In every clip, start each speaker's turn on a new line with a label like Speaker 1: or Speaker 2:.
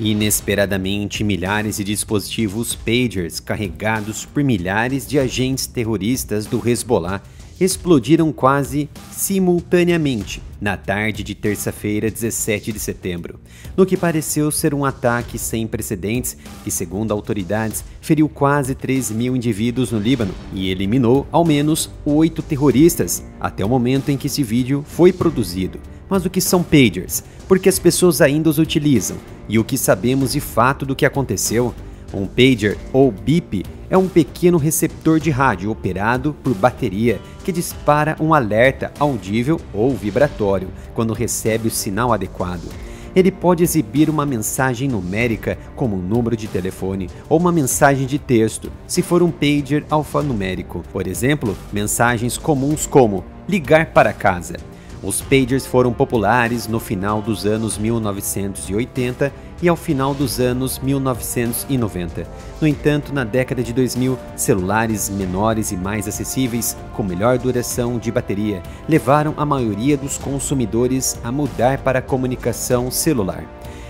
Speaker 1: Inesperadamente, milhares de dispositivos pagers carregados por milhares de agentes terroristas do Hezbollah explodiram quase simultaneamente na tarde de terça-feira, 17 de setembro, no que pareceu ser um ataque sem precedentes que, segundo autoridades, feriu quase 3.000 indivíduos no Líbano e eliminou ao menos 8 terroristas até o momento em que esse vídeo foi produzido. Mas o que são pagers? Por que as pessoas ainda os utilizam? E o que sabemos de fato do que aconteceu? Um pager, ou bip, é um pequeno receptor de rádio operado por bateria que dispara um alerta audível ou vibratório quando recebe o sinal adequado. Ele pode exibir uma mensagem numérica, como um número de telefone, ou uma mensagem de texto, se for um pager alfanumérico. Por exemplo, mensagens comuns como ligar para casa. Os pagers foram populares no final dos anos 1980 e ao final dos anos 1990. No entanto, na década de 2000, celulares menores e mais acessíveis, com melhor duração de bateria, levaram a maioria dos consumidores a mudar para a comunicação celular.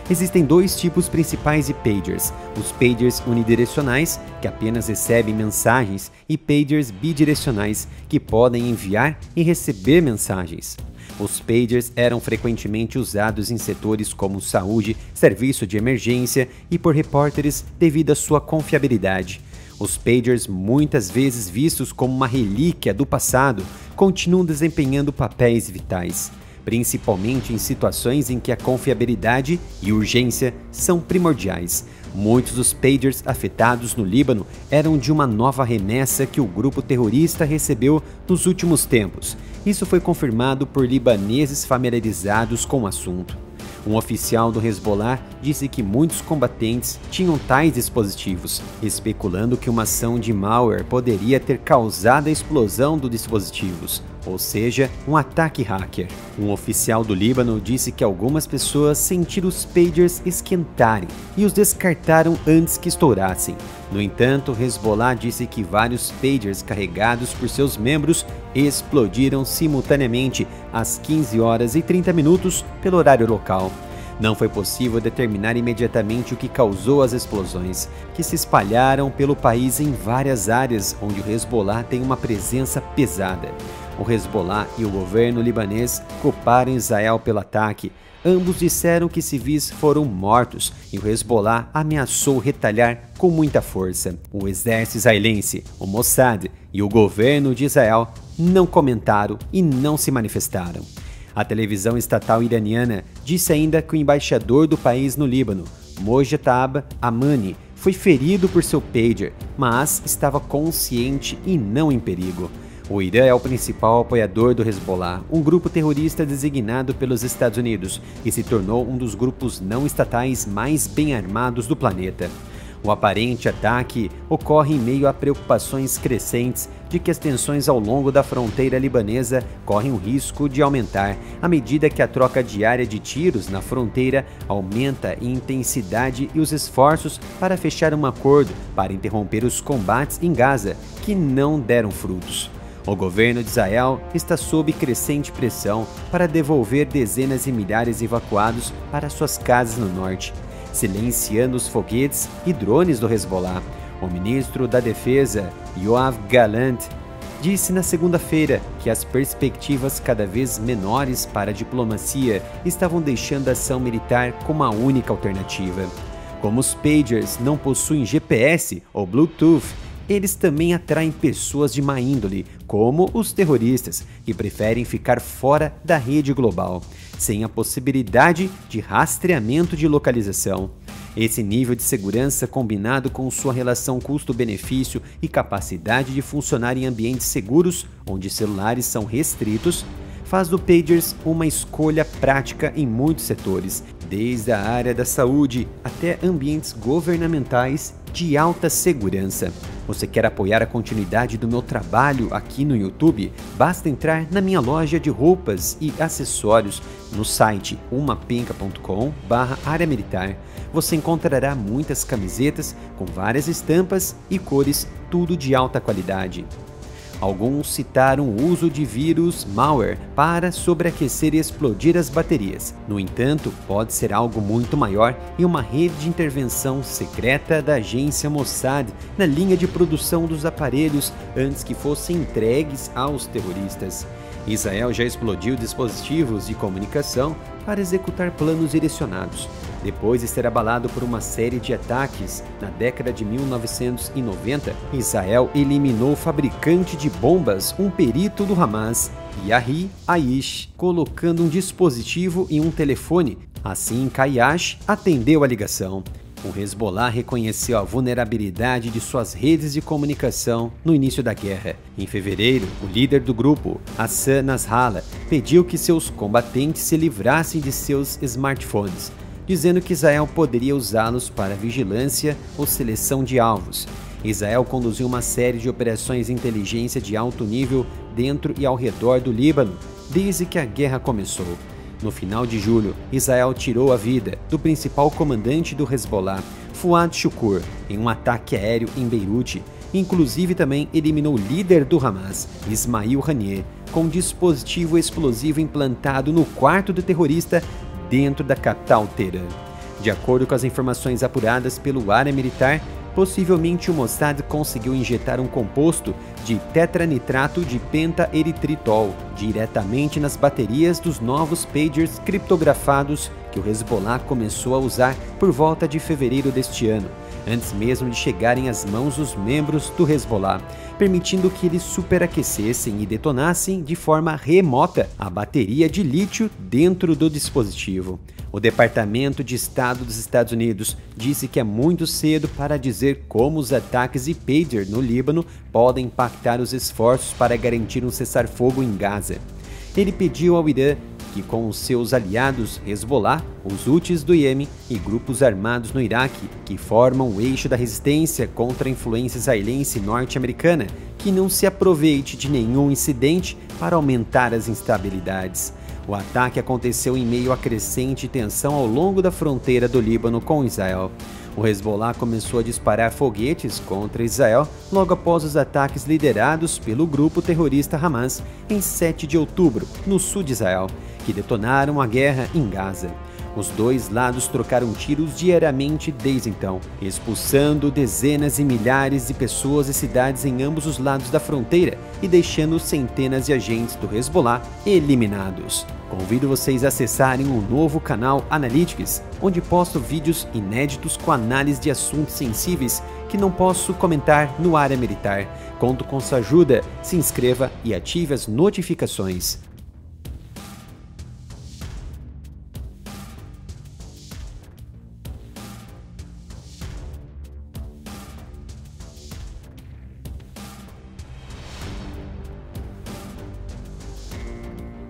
Speaker 1: Existem dois tipos principais de pagers: os pagers unidirecionais, que apenas recebem mensagens, e pagers bidirecionais, que podem enviar e receber mensagens. Os pagers eram frequentemente usados em setores como saúde, serviço de emergência e por repórteres devido à sua confiabilidade. Os pagers, muitas vezes vistos como uma relíquia do passado, continuam desempenhando papéis vitais, principalmente em situações em que a confiabilidade e urgência são primordiais. Muitos dos pagers afetados no Líbano eram de uma nova remessa que o grupo terrorista recebeu nos últimos tempos. Isso foi confirmado por libaneses familiarizados com o assunto. Um oficial do Hezbollah disse que muitos combatentes tinham tais dispositivos, especulando que uma ação de malware poderia ter causado a explosão dos dispositivos, ou seja, um ataque hacker. Um oficial do Líbano disse que algumas pessoas sentiram os pagers esquentarem e os descartaram antes que estourassem. No entanto, Hezbollah disse que vários pagers carregados por seus membros explodiram simultaneamente às 15h30 pelo horário local. Não foi possível determinar imediatamente o que causou as explosões, que se espalharam pelo país em várias áreas onde o Hezbollah tem uma presença pesada. O Hezbollah e o governo libanês culparam Israel pelo ataque. Ambos disseram que civis foram mortos e o Hezbollah ameaçou retalhar com muita força. O exército israelense, o Mossad e o governo de Israel não comentaram e não se manifestaram. A televisão estatal iraniana disse ainda que o embaixador do país no Líbano, Mojtaba Amani, foi ferido por seu pager, mas estava consciente e não em perigo. O Irã é o principal apoiador do Hezbollah, um grupo terrorista designado pelos Estados Unidos, que se tornou um dos grupos não estatais mais bem armados do planeta. O aparente ataque ocorre em meio a preocupações crescentes de que as tensões ao longo da fronteira libanesa correm o risco de aumentar à medida que a troca diária de tiros na fronteira aumenta em intensidade e os esforços para fechar um acordo para interromper os combates em Gaza, que não deram frutos. O governo de Israel está sob crescente pressão para devolver dezenas de milhares de evacuados para suas casas no norte, silenciando os foguetes e drones do Hezbollah. O ministro da Defesa, Yoav Gallant, disse na segunda-feira que as perspectivas cada vez menores para a diplomacia estavam deixando a ação militar como a única alternativa. Como os pagers não possuem GPS ou Bluetooth, eles também atraem pessoas de má índole, como os terroristas, que preferem ficar fora da rede global, sem a possibilidade de rastreamento de localização. Esse nível de segurança, combinado com sua relação custo-benefício e capacidade de funcionar em ambientes seguros, onde celulares são restritos, faz do pagers uma escolha prática em muitos setores, desde a área da saúde até ambientes governamentais de alta segurança. Você quer apoiar a continuidade do meu trabalho aqui no YouTube? Basta entrar na minha loja de roupas e acessórios no site umapenca.com/área militar. Você encontrará muitas camisetas com várias estampas e cores, tudo de alta qualidade. Alguns citaram o uso de vírus malware para sobreaquecer e explodir as baterias. No entanto, pode ser algo muito maior e uma rede de intervenção secreta da agência Mossad na linha de produção dos aparelhos antes que fossem entregues aos terroristas. Israel já explodiu dispositivos de comunicação para executar planos direcionados. Depois de ser abalado por uma série de ataques na década de 1990, Israel eliminou o fabricante de bombas, um perito do Hamas, Yahi Aish, colocando um dispositivo em um telefone. Assim, Kaiash atendeu a ligação. O Hezbollah reconheceu a vulnerabilidade de suas redes de comunicação no início da guerra. Em fevereiro, o líder do grupo, Hassan Nasrallah, pediu que seus combatentes se livrassem de seus smartphones, dizendo que Israel poderia usá-los para vigilância ou seleção de alvos. Israel conduziu uma série de operações de inteligência de alto nível dentro e ao redor do Líbano desde que a guerra começou. No final de julho, Israel tirou a vida do principal comandante do Hezbollah, Fuad Shukur, em um ataque aéreo em Beirute. Inclusive também eliminou o líder do Hamas, Ismail Haniyeh, com um dispositivo explosivo implantado no quarto do terrorista dentro da capital Teherã. De acordo com as informações apuradas pelo área militar, possivelmente o Mossad conseguiu injetar um composto de tetranitrato de pentaeritritol diretamente nas baterias dos novos pagers criptografados que o Hezbollah começou a usar por volta de fevereiro deste ano, antes mesmo de chegarem às mãos dos membros do Hezbollah, permitindo que eles superaquecessem e detonassem de forma remota a bateria de lítio dentro do dispositivo. O Departamento de Estado dos Estados Unidos disse que é muito cedo para dizer como os ataques de pager no Líbano podem impactar os esforços para garantir um cessar-fogo em Gaza. Ele pediu ao Irã que, com os seus aliados Hezbollah, os Houthis do Iêmen e grupos armados no Iraque, que formam o eixo da resistência contra a influência israelense e norte-americana, que não se aproveite de nenhum incidente para aumentar as instabilidades. O ataque aconteceu em meio à crescente tensão ao longo da fronteira do Líbano com Israel. O Hezbollah começou a disparar foguetes contra Israel logo após os ataques liderados pelo grupo terrorista Hamas em 7 de outubro, no sul de Israel, que detonaram a guerra em Gaza. Os dois lados trocaram tiros diariamente desde então, expulsando dezenas e milhares de pessoas e cidades em ambos os lados da fronteira e deixando centenas de agentes do Hezbollah eliminados. Convido vocês a acessarem o novo canal Analytics, onde posto vídeos inéditos com análise de assuntos sensíveis que não posso comentar no área militar. Conto com sua ajuda, se inscreva e ative as notificações.